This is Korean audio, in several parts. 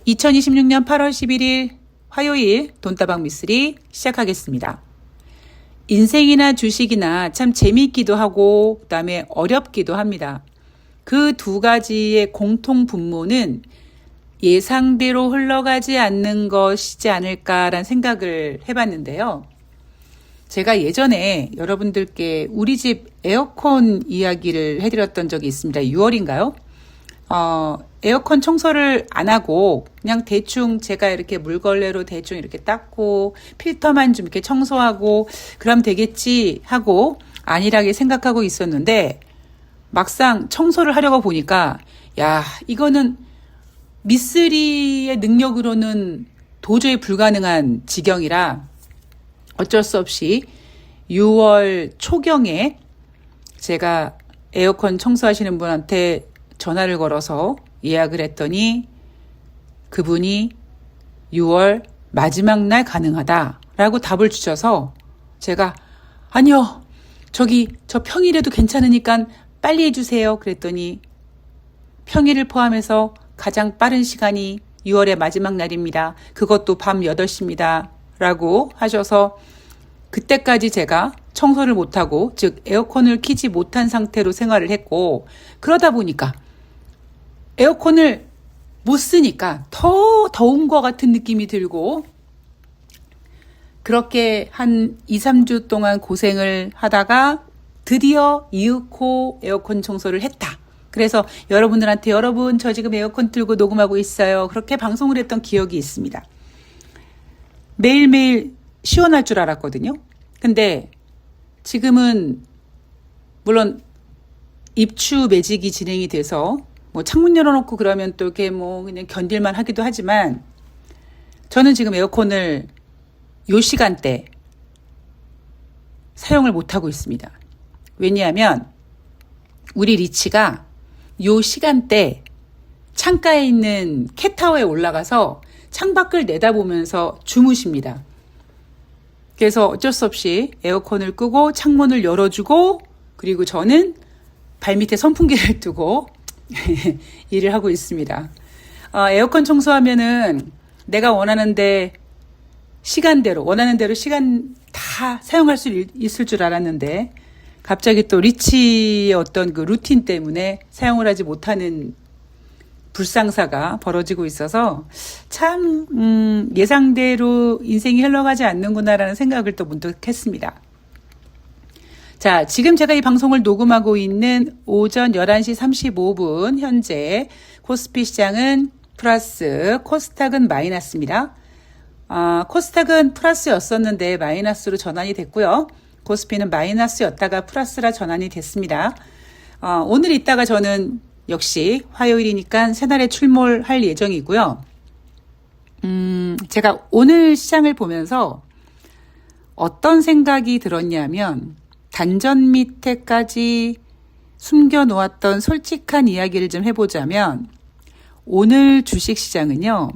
2026년 8월 11일 화요일 돈다방 미쓰리 시작하겠습니다. 인생이나 주식이나 참 재미있기도 하고 그다음에 어렵기도 합니다. 그 두 가지의 공통 분모는 예상대로 흘러가지 않는 것이지 않을까라는 생각을 해봤는데요. 제가 예전에 여러분들께 우리 집 에어컨 이야기를 해드렸던 적이 있습니다. 6월인가요? 에어컨 청소를 안 하고 그냥 대충 제가 이렇게 물걸레로 대충 이렇게 닦고 필터만 좀 이렇게 청소하고 그럼 되겠지 하고 안일하게 생각하고 있었는데 막상 청소를 하려고 보니까 야, 이거는 미쓰리의 능력으로는 도저히 불가능한 지경이라 어쩔 수 없이 6월 초경에 제가 에어컨 청소하시는 분한테 전화를 걸어서 예약을 했더니 그분이 6월 마지막 날 가능하다라고 답을 주셔서 제가 아니요, 저 평일에도 괜찮으니까 빨리 해주세요. 그랬더니 평일을 포함해서 가장 빠른 시간이 6월의 마지막 날입니다. 그것도 밤 8시입니다. 라고 하셔서 그때까지 제가 청소를 못하고 즉 에어컨을 켜지 못한 상태로 생활을 했고 그러다 보니까 에어컨을 못 쓰니까 더 더운 것 같은 느낌이 들고 그렇게 한 2, 3주 동안 고생을 하다가 드디어 이윽고 에어컨 청소를 했다. 그래서 여러분들한테 여러분 저 지금 에어컨 틀고 녹음하고 있어요. 그렇게 방송을 했던 기억이 있습니다. 매일매일 시원할 줄 알았거든요. 근데 지금은 물론 입추 매직이 진행이 돼서 뭐 창문 열어놓고 그러면 또 이렇게 뭐 그냥 견딜만 하기도 하지만 저는 지금 에어컨을 요 시간대 사용을 못하고 있습니다. 왜냐하면 우리 리치가 요 시간대 창가에 있는 캣타워에 올라가서 창밖을 내다보면서 주무십니다. 그래서 어쩔 수 없이 에어컨을 끄고 창문을 열어주고 그리고 저는 발밑에 선풍기를 두고 일을 하고 있습니다. 에어컨 청소하면은 내가 원하는 대로 시간 다 사용할 수 있을 줄 알았는데 갑자기 또 리치의 어떤 그 루틴 때문에 사용을 하지 못하는 불상사가 벌어지고 있어서 참 예상대로 인생이 흘러가지 않는구나라는 생각을 또 문득 했습니다. 자, 지금 제가 이 방송을 녹음하고 있는 오전 11시 35분 현재 코스피 시장은 플러스, 코스닥은 마이너스입니다. 코스닥은 플러스였었는데 마이너스로 전환이 됐고요. 코스피는 마이너스였다가 플러스라 전환이 됐습니다. 오늘 이따가 저는 역시 화요일이니까 새날에 출몰할 예정이고요. 제가 오늘 시장을 보면서 어떤 생각이 들었냐면 단전 밑에까지 숨겨놓았던 솔직한 이야기를 좀 해보자면 오늘 주식시장은요.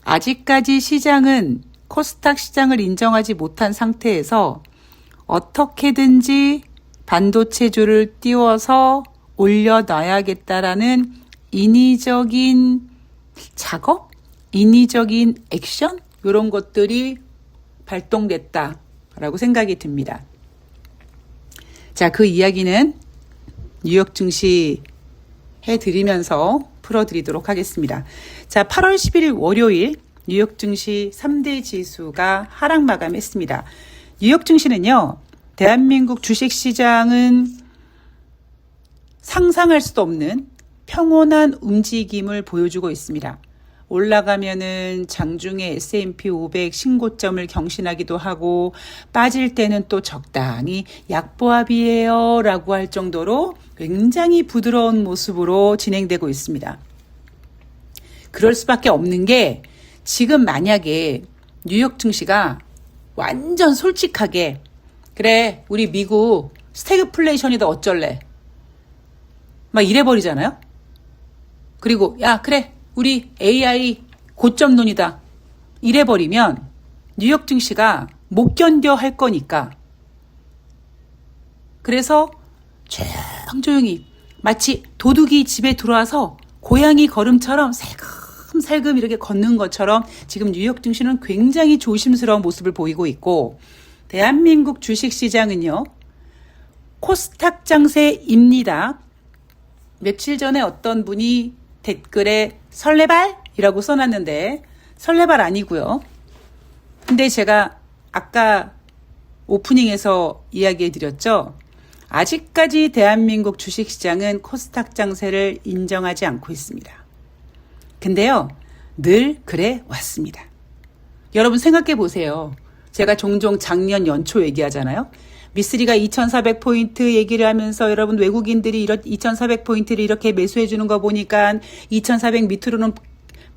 아직까지 시장은 코스닥 시장을 인정하지 못한 상태에서 어떻게든지 반도체주를 띄워서 올려놔야겠다라는 인위적인 작업? 인위적인 액션? 이런 것들이 발동됐다라고 생각이 듭니다. 자, 그 이야기는 뉴욕 증시 해드리면서 풀어드리도록 하겠습니다. 자, 8월 11일 월요일 뉴욕 증시 3대 지수가 하락 마감했습니다. 뉴욕 증시는요, 대한민국 주식시장은 상상할 수도 없는 평온한 움직임을 보여주고 있습니다. 올라가면은 장중에 S&P 500 신고점을 경신하기도 하고 빠질 때는 또 적당히 약보합이에요 라고 할 정도로 굉장히 부드러운 모습으로 진행되고 있습니다. 그럴 수밖에 없는 게 지금 만약에 뉴욕 증시가 완전 솔직하게 그래 우리 미국 스태그플레이션이다 어쩔래 막 이래버리잖아요. 그리고 야 그래 우리 AI 고점론이다 이래버리면 뉴욕 증시가 못 견뎌 할 거니까 그래서 조용히 마치 도둑이 집에 들어와서 고양이 걸음처럼 살금살금 이렇게 걷는 것처럼 지금 뉴욕 증시는 굉장히 조심스러운 모습을 보이고 있고, 대한민국 주식시장은요, 코스닥 장세입니다. 며칠 전에 어떤 분이 댓글에 설레발이라고 써놨는데 설레발 아니고요. 근데 제가 아까 오프닝에서 이야기해 드렸죠. 아직까지 대한민국 주식시장은 코스닥 장세를 인정하지 않고 있습니다. 근데요, 늘 그래 왔습니다. 여러분 생각해 보세요. 제가 종종 작년 연초 얘기하잖아요. 미쓰리가 2400포인트 얘기를 하면서 여러분 외국인들이 2400포인트를 이렇게 매수해 주는 거 보니까 2400 밑으로는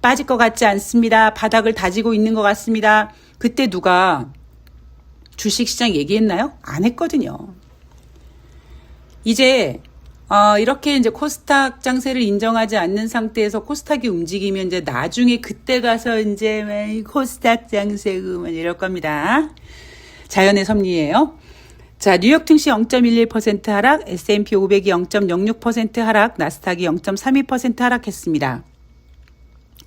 빠질 것 같지 않습니다. 바닥을 다지고 있는 것 같습니다. 그때 누가 주식시장 얘기했나요? 안 했거든요. 이제 이렇게 이제 코스닥 장세를 인정하지 않는 상태에서 코스닥이 움직이면 이제 나중에 그때 가서 이제 코스닥 장세구만 이럴 겁니다. 자연의 섭리예요. 자, 뉴욕 증시 0.11% 하락, S&P 500이 0.06% 하락, 나스닥이 0.32% 하락했습니다.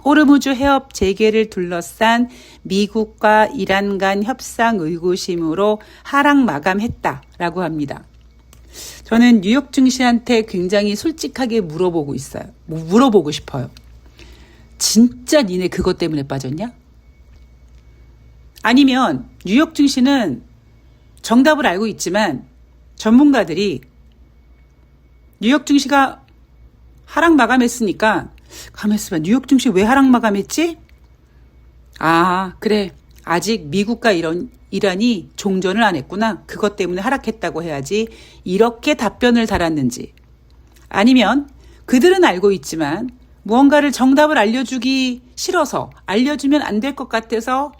호르무즈 해협 재개를 둘러싼 미국과 이란 간 협상 의구심으로 하락 마감했다라고 합니다. 저는 뉴욕 증시한테 굉장히 솔직하게 물어보고 싶어요. 진짜 니네 그것 때문에 빠졌냐? 아니면 뉴욕 증시는 정답을 알고 있지만 전문가들이 뉴욕 증시가 하락 마감했으니까 가만있어봐. 뉴욕 증시 왜 하락 마감했지? 아, 그래. 아직 미국과 이란이 종전을 안 했구나. 그것 때문에 하락했다고 해야지. 이렇게 답변을 달았는지. 아니면 그들은 알고 있지만 무언가를 정답을 알려주기 싫어서 알려주면 안 될 것 같아서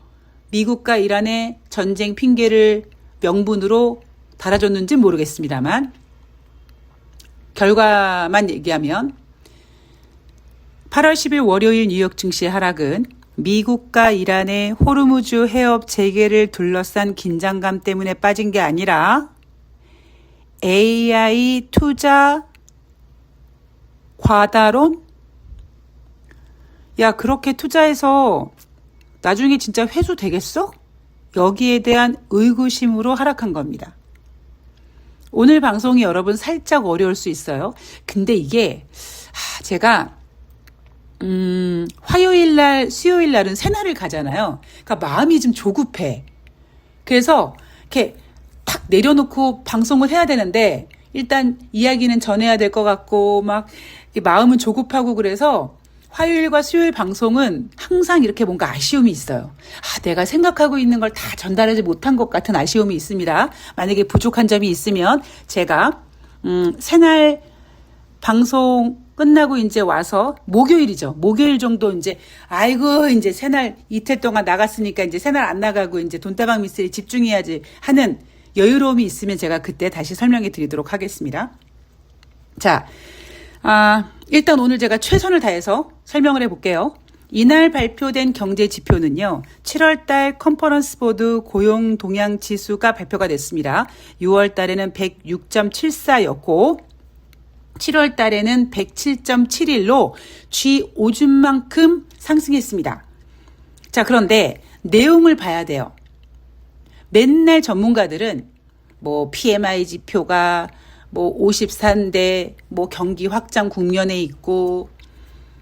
미국과 이란의 전쟁 핑계를 명분으로 달아줬는지 모르겠습니다만 결과만 얘기하면 8월 10일 월요일 뉴욕 증시의 하락은 미국과 이란의 호르무즈 해협 재개를 둘러싼 긴장감 때문에 빠진 게 아니라 AI 투자 과다론? 야, 그렇게 투자해서 나중에 진짜 회수 되겠어? 여기에 대한 의구심으로 하락한 겁니다. 오늘 방송이 여러분 살짝 어려울 수 있어요. 근데 이게 제가 화요일 날, 수요일 날은 새날을 가잖아요. 그러니까 마음이 좀 조급해. 그래서 이렇게 탁 내려놓고 방송을 해야 되는데 일단 이야기는 전해야 될 것 같고 막 마음은 조급하고 그래서 화요일과 수요일 방송은 항상 이렇게 뭔가 아쉬움이 있어요. 내가 생각하고 있는 걸 다 전달하지 못한 것 같은 아쉬움이 있습니다. 만약에 부족한 점이 있으면 제가 새날 방송 끝나고 이제 와서 목요일이죠. 목요일 정도 이제 이제 새날 이틀 동안 나갔으니까 이제 새날 안 나가고 이제 돈다방 미스에 집중해야지 하는 여유로움이 있으면 제가 그때 다시 설명해 드리도록 하겠습니다. 자, 일단 오늘 제가 최선을 다해서 설명을 해볼게요. 이날 발표된 경제 지표는요. 7월달 컨퍼런스 보드 고용 동향 지수가 발표가 됐습니다. 6월 달에는 106.74였고 7월 달에는 107.71로 쥐 오줌만큼 상승했습니다. 자, 그런데 내용을 봐야 돼요. 맨날 전문가들은 PMI 지표가 54인데 경기 확장 국면에 있고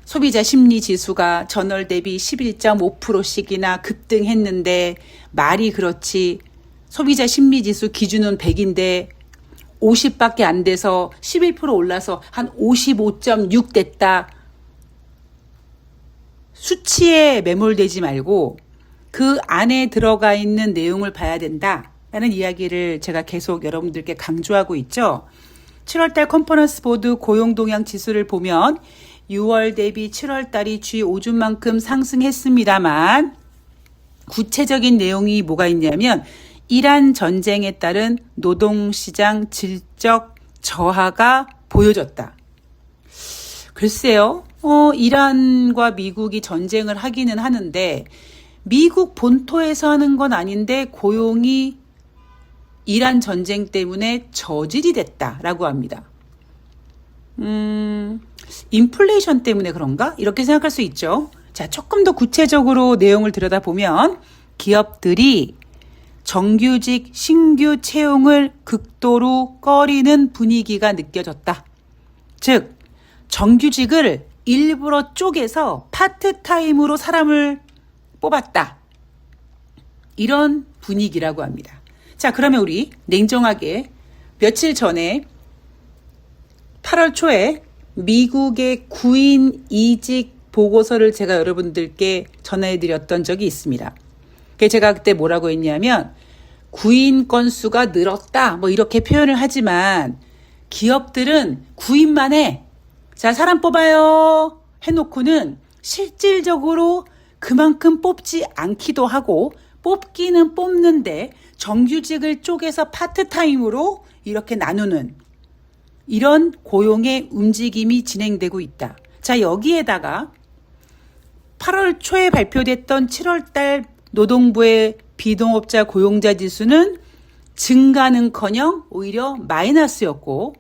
소비자 심리 지수가 전월 대비 11.5%씩이나 급등했는데 말이 그렇지 소비자 심리 지수 기준은 100인데 50밖에 안 돼서 11% 올라서 한 55.6 됐다. 수치에 매몰되지 말고 그 안에 들어가 있는 내용을 봐야 된다라는 이야기를 제가 계속 여러분들께 강조하고 있죠. 7월달 컨퍼런스 보드 고용동향 지수를 보면 6월 대비 7월달이 쥐 오줌만큼 상승했습니다만 구체적인 내용이 뭐가 있냐면 이란 전쟁에 따른 노동시장 질적 저하가 보여졌다. 글쎄요. 이란과 미국이 전쟁을 하기는 하는데 미국 본토에서 하는 건 아닌데 고용이 이란 전쟁 때문에 저질이 됐다라고 합니다. 인플레이션 때문에 그런가? 이렇게 생각할 수 있죠. 자, 조금 더 구체적으로 내용을 들여다보면 기업들이 정규직 신규 채용을 극도로 꺼리는 분위기가 느껴졌다. 즉, 정규직을 일부러 쪼개서 파트타임으로 사람을 뽑았다. 이런 분위기라고 합니다. 자, 그러면 우리 냉정하게 며칠 전에 8월 초에 미국의 구인 이직 보고서를 제가 여러분들께 전해드렸던 적이 있습니다. 제가 그때 뭐라고 했냐면 구인 건수가 늘었다 뭐 이렇게 표현을 하지만 기업들은 구인만 해. 자, 사람 뽑아요 해놓고는 실질적으로 그만큼 뽑지 않기도 하고 뽑기는 뽑는데 정규직을 쪼개서 파트타임으로 이렇게 나누는 이런 고용의 움직임이 진행되고 있다. 자, 여기에다가 8월 초에 발표됐던 7월 달 노동부의 비동업자 고용자 지수는 증가는커녕 오히려 마이너스였고,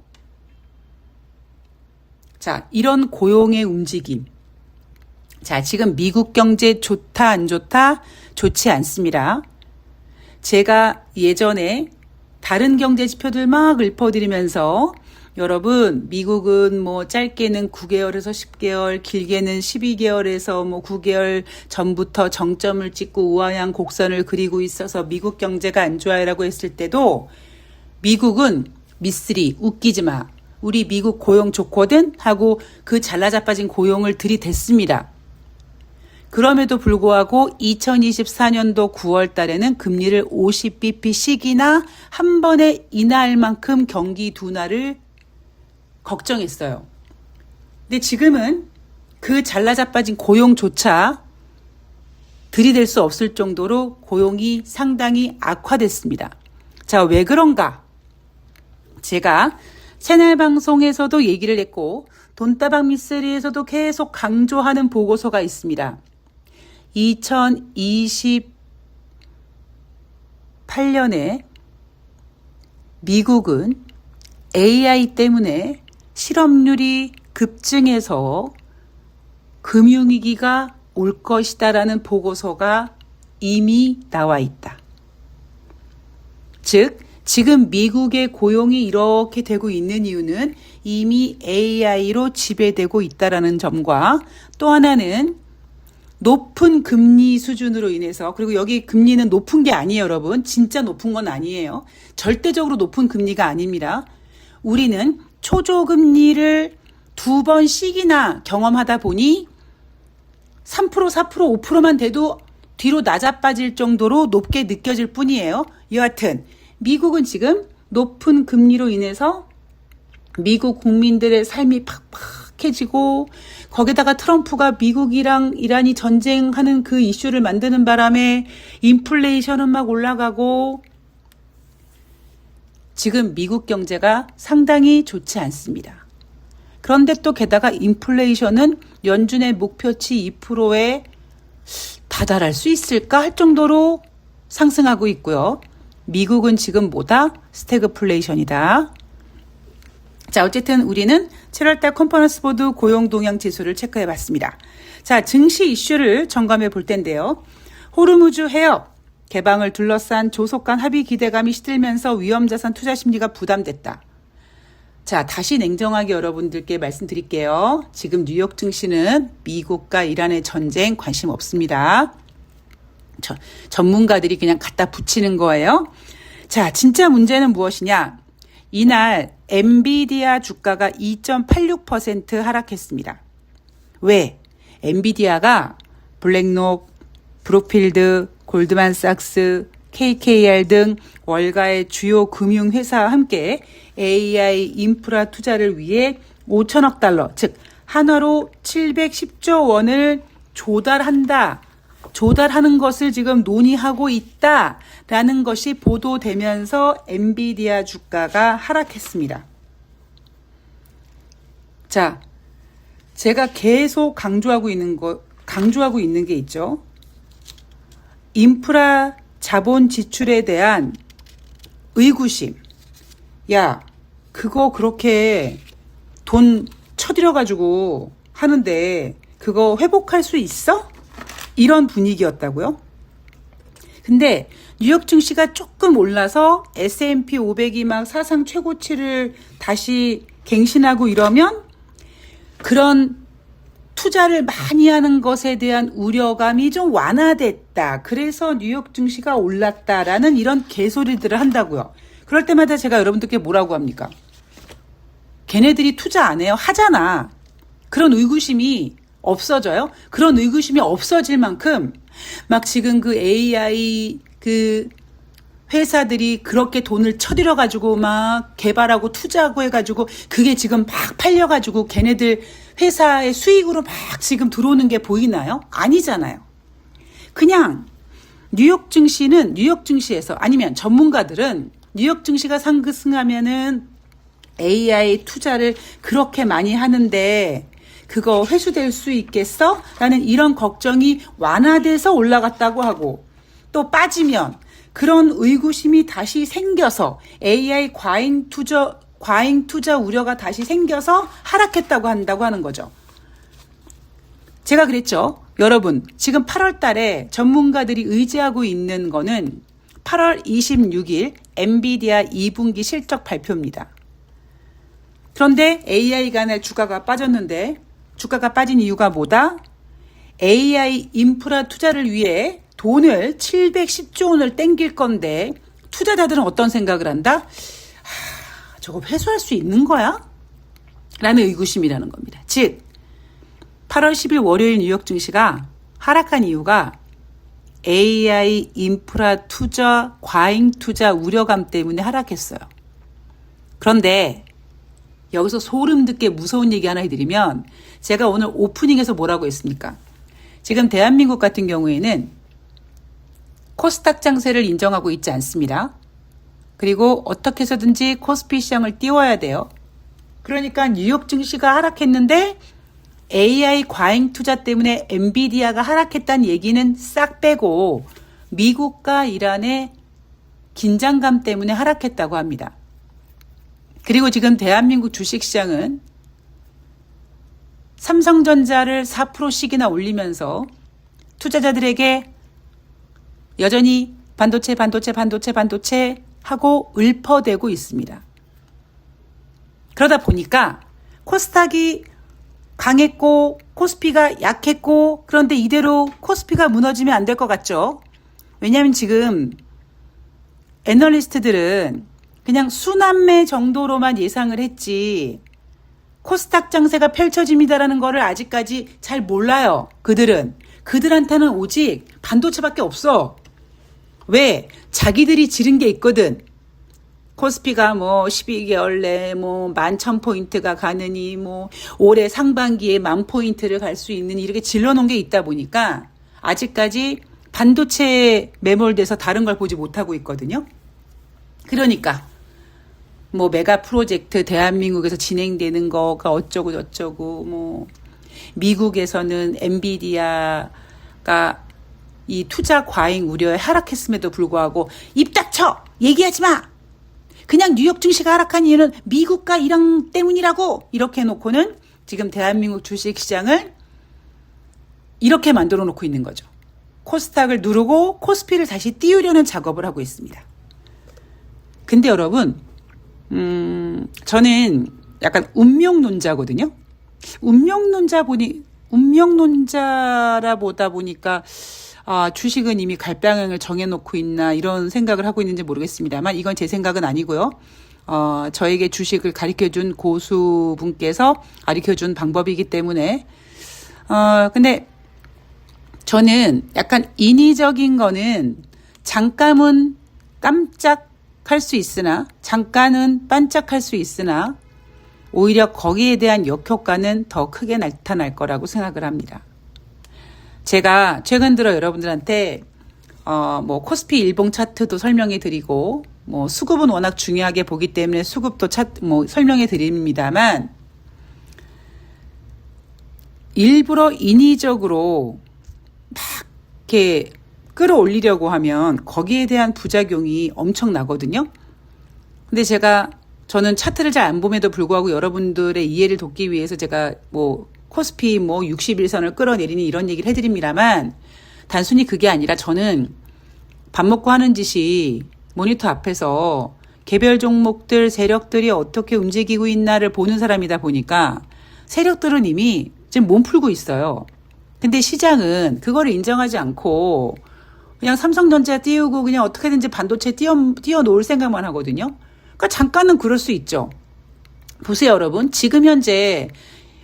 자, 이런 고용의 움직임. 자, 지금 미국 경제 좋다 안 좋다? 좋지 않습니다. 제가 예전에 다른 경제 지표들 막 읊어드리면서 여러분, 미국은 뭐 짧게는 9개월에서 10개월, 길게는 12개월에서 뭐 9개월 전부터 정점을 찍고 우아한 곡선을 그리고 있어서 미국 경제가 안 좋아요라고 했을 때도 미국은 미쓰리, 웃기지 마. 우리 미국 고용 좋거든? 하고 그 잘나자빠진 고용을 들이댔습니다. 그럼에도 불구하고 2024년도 9월 달에는 금리를 50bp씩이나 한 번에 인하할 만큼 경기 둔화를 걱정했어요. 근데 지금은 그 잘나자빠진 고용조차 들이댈 수 없을 정도로 고용이 상당히 악화됐습니다. 자, 왜 그런가? 제가 채널 방송에서도 얘기를 했고 돈다방 미쓰리에서도 계속 강조하는 보고서가 있습니다. 2028년에 미국은 AI 때문에 실업률이 급증해서 금융위기가 올 것이다라는 보고서가 이미 나와 있다. 즉, 지금 미국의 고용이 이렇게 되고 있는 이유는 이미 AI로 지배되고 있다라는 점과 또 하나는 높은 금리 수준으로 인해서, 그리고 여기 금리는 높은 게 아니에요, 여러분. 진짜 높은 건 아니에요. 절대적으로 높은 금리가 아닙니다. 우리는 초저금리를 2번씩이나 경험하다 보니 3%, 4%, 5%만 돼도 뒤로 낮아빠질 정도로 높게 느껴질 뿐이에요. 여하튼 미국은 지금 높은 금리로 인해서 미국 국민들의 삶이 팍팍해지고 거기다가 트럼프가 미국이랑 이란이 전쟁하는 그 이슈를 만드는 바람에 인플레이션은 막 올라가고 지금 미국 경제가 상당히 좋지 않습니다. 그런데 또 게다가 인플레이션은 연준의 목표치 2%에 다다를 수 있을까 할 정도로 상승하고 있고요. 미국은 지금 뭐다? 스태그플레이션이다. 자, 어쨌든 우리는 7월달 컨퍼런스 보드 고용 동향 지수를 체크해 봤습니다. 자, 증시 이슈를 점검해 볼 텐데요. 호르무즈 해협 개방을 둘러싼 조속 간 합의 기대감이 시들면서 위험자산 투자 심리가 부담됐다. 자, 다시 냉정하게 여러분들께 말씀드릴게요. 지금 뉴욕 증시는 미국과 이란의 전쟁 관심 없습니다. 전문가들이 그냥 갖다 붙이는 거예요. 자, 진짜 문제는 무엇이냐? 이날 엔비디아 주가가 2.86% 하락했습니다. 왜? 엔비디아가 블랙록, 브룩필드, 골드만삭스, KKR 등 월가의 주요 금융회사와 함께 AI 인프라 투자를 위해 5천억 달러, 즉 한화로 710조 원을 조달하는 것을 지금 논의하고 있다라는 것이 보도되면서 엔비디아 주가가 하락했습니다. 자, 제가 계속 강조하고 있는 게 있죠. 인프라 자본 지출에 대한 의구심. 야, 그거 그렇게 돈 쳐들여가지고 하는데 그거 회복할 수 있어? 이런 분위기였다고요. 근데 뉴욕 증시가 조금 올라서 S&P 500이 막 사상 최고치를 다시 갱신하고 이러면 그런 투자를 많이 하는 것에 대한 우려감이 좀 완화됐다. 그래서 뉴욕 증시가 올랐다라는 이런 개소리들을 한다고요. 그럴 때마다 제가 여러분들께 뭐라고 합니까? 걔네들이 투자 안 해요? 하잖아. 그런 의구심이 없어져요? 그런 의구심이 없어질 만큼 막 지금 그 AI 그 회사들이 그렇게 돈을 쳐들여가지고 막 개발하고 투자하고 해가지고 그게 지금 막 팔려가지고 걔네들 회사의 수익으로 막 지금 들어오는 게 보이나요? 아니잖아요. 그냥 뉴욕 증시는 뉴욕 증시에서 아니면 전문가들은 뉴욕 증시가 상승하면은 AI 투자를 그렇게 많이 하는데 그거 회수될 수 있겠어? 라는 이런 걱정이 완화돼서 올라갔다고 하고 또 빠지면 그런 의구심이 다시 생겨서 AI 과잉 투자 우려가 다시 생겨서 하락했다고 한다고 하는 거죠. 제가 그랬죠. 여러분, 지금 8월 달에 전문가들이 의지하고 있는 거는 8월 26일 엔비디아 2분기 실적 발표입니다. 그런데 AI 간의 주가가 빠졌는데 주가가 빠진 이유가 뭐다? AI 인프라 투자를 위해 돈을 710조 원을 땡길 건데 투자자들은 어떤 생각을 한다? 저거 회수할 수 있는 거야? 라는 의구심이라는 겁니다. 즉 8월 10일 월요일 뉴욕 증시가 하락한 이유가 AI 인프라 투자, 과잉 투자 우려감 때문에 하락했어요. 그런데 여기서 소름 돋게 무서운 얘기 하나 해드리면 제가 오늘 오프닝에서 뭐라고 했습니까? 지금 대한민국 같은 경우에는 코스닥 장세를 인정하고 있지 않습니다. 그리고 어떻게 해서든지 코스피 시장을 띄워야 돼요. 그러니까 뉴욕 증시가 하락했는데 AI 과잉 투자 때문에 엔비디아가 하락했다는 얘기는 싹 빼고 미국과 이란의 긴장감 때문에 하락했다고 합니다. 그리고 지금 대한민국 주식시장은 삼성전자를 4%씩이나 올리면서 투자자들에게 여전히 반도체 하고 읊어대고 있습니다. 그러다 보니까 코스닥이 강했고 코스피가 약했고 그런데 이대로 코스피가 무너지면 안 될 것 같죠? 왜냐하면 지금 애널리스트들은 그냥 순환매 정도로만 예상을 했지 코스닥 장세가 펼쳐집니다라는 거를 아직까지 잘 몰라요. 그들한테는 오직 반도체밖에 없어. 왜? 자기들이 지른 게 있거든. 코스피가 뭐 12개월 내에 뭐 11,000포인트가 가느니 뭐 올해 상반기에 10,000포인트를 갈 수 있는 이렇게 질러놓은 게 있다 보니까 아직까지 반도체에 매몰돼서 다른 걸 보지 못하고 있거든요. 그러니까 뭐 메가 프로젝트 대한민국에서 진행되는 거가 어쩌고 저쩌고 뭐 미국에서는 엔비디아가 이 투자 과잉 우려에 하락했음에도 불구하고 입 닥쳐! 얘기하지 마! 그냥 뉴욕 증시가 하락한 이유는 미국과 이란 때문이라고 이렇게 해놓고는 지금 대한민국 주식시장을 이렇게 만들어 놓고 있는 거죠. 코스닥을 누르고 코스피를 다시 띄우려는 작업을 하고 있습니다. 근데 여러분 저는 약간 운명론자거든요. 운명론자라 보다 보니까 주식은 이미 갈 방향을 정해놓고 있나 이런 생각을 하고 있는지 모르겠습니다만 이건 제 생각은 아니고요. 저에게 주식을 가르쳐준 고수분께서 가르쳐준 방법이기 때문에 근데 저는 약간 인위적인 거는 잠깐은 깜짝할 수 있으나 잠깐은 반짝할 수 있으나 오히려 거기에 대한 역효과는 더 크게 나타날 거라고 생각을 합니다. 제가 최근 들어 여러분들한테 뭐 코스피 일봉 차트도 설명해 드리고 뭐 수급은 워낙 중요하게 보기 때문에 수급도 설명해 드립니다만 일부러 인위적으로 막 이렇게 끌어올리려고 하면 거기에 대한 부작용이 엄청나거든요. 근데 저는 차트를 잘 안 봄에도 불구하고 여러분들의 이해를 돕기 위해서 제가 뭐 코스피 뭐 60일선을 끌어내리니 이런 얘기를 해드립니다만 단순히 그게 아니라 저는 밥 먹고 하는 짓이 모니터 앞에서 개별 종목들 세력들이 어떻게 움직이고 있나를 보는 사람이다 보니까 세력들은 이미 지금 몸 풀고 있어요. 근데 시장은 그거를 인정하지 않고 그냥 삼성전자 띄우고 그냥 어떻게든지 반도체 띄워놓을 생각만 하거든요. 그러니까 잠깐은 그럴 수 있죠. 보세요, 여러분. 지금 현재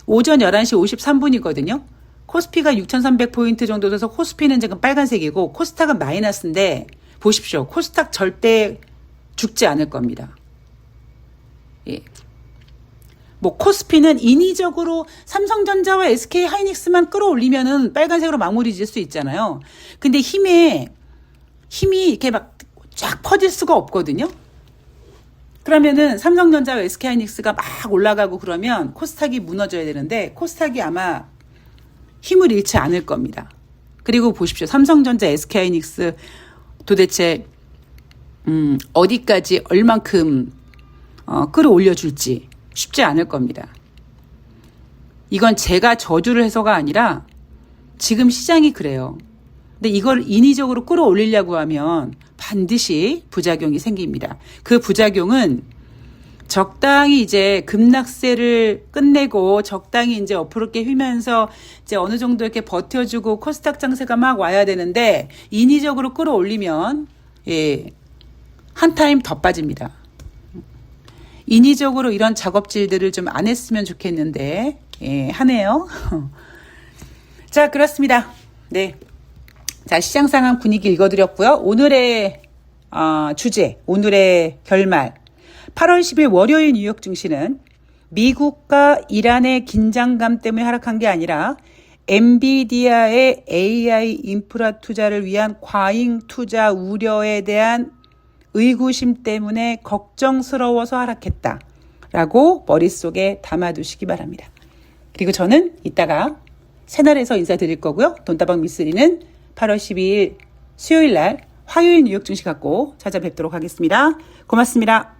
오전 11시 53분이거든요. 코스피가 6,300포인트 정도 돼서 코스피는 지금 빨간색이고 코스닥은 마이너스인데 보십시오. 코스닥 절대 죽지 않을 겁니다. 예. 뭐 코스피는 인위적으로 삼성전자와 SK 하이닉스만 끌어올리면은 빨간색으로 마무리 지을 수 있잖아요. 근데 힘이 이렇게 막 쫙 퍼질 수가 없거든요. 그러면은 삼성전자와 SK 하이닉스가 막 올라가고 그러면 코스닥이 무너져야 되는데 코스닥이 아마 힘을 잃지 않을 겁니다. 그리고 보십시오. 삼성전자, SK 하이닉스 도대체 어디까지 얼만큼 끌어올려줄지 쉽지 않을 겁니다. 이건 제가 저주를 해서가 아니라 지금 시장이 그래요. 근데 이걸 인위적으로 끌어올리려고 하면 반드시 부작용이 생깁니다. 그 부작용은 적당히 이제 급락세를 끝내고 적당히 이제 어프로게 휘면서 이제 어느 정도 이렇게 버텨주고 코스닥 장세가 막 와야 되는데 인위적으로 끌어올리면 예, 한 타임 더 빠집니다. 인위적으로 이런 작업질들을 좀 안 했으면 좋겠는데 예, 하네요. 자, 그렇습니다. 네. 자, 시장 상황 분위기 읽어드렸고요. 오늘의 주제, 오늘의 결말. 8월 10일 월요일 뉴욕 증시는 미국과 이란의 긴장감 때문에 하락한 게 아니라 엔비디아의 AI 인프라 투자를 위한 과잉 투자 우려에 대한 의구심 때문에 걱정스러워서 하락했다라고 머릿속에 담아두시기 바랍니다. 그리고 저는 이따가 채널에서 인사드릴 거고요. 돈다방 미쓰리는 8월 12일 수요일 날 화요일 뉴욕 증시 갖고 찾아뵙도록 하겠습니다. 고맙습니다.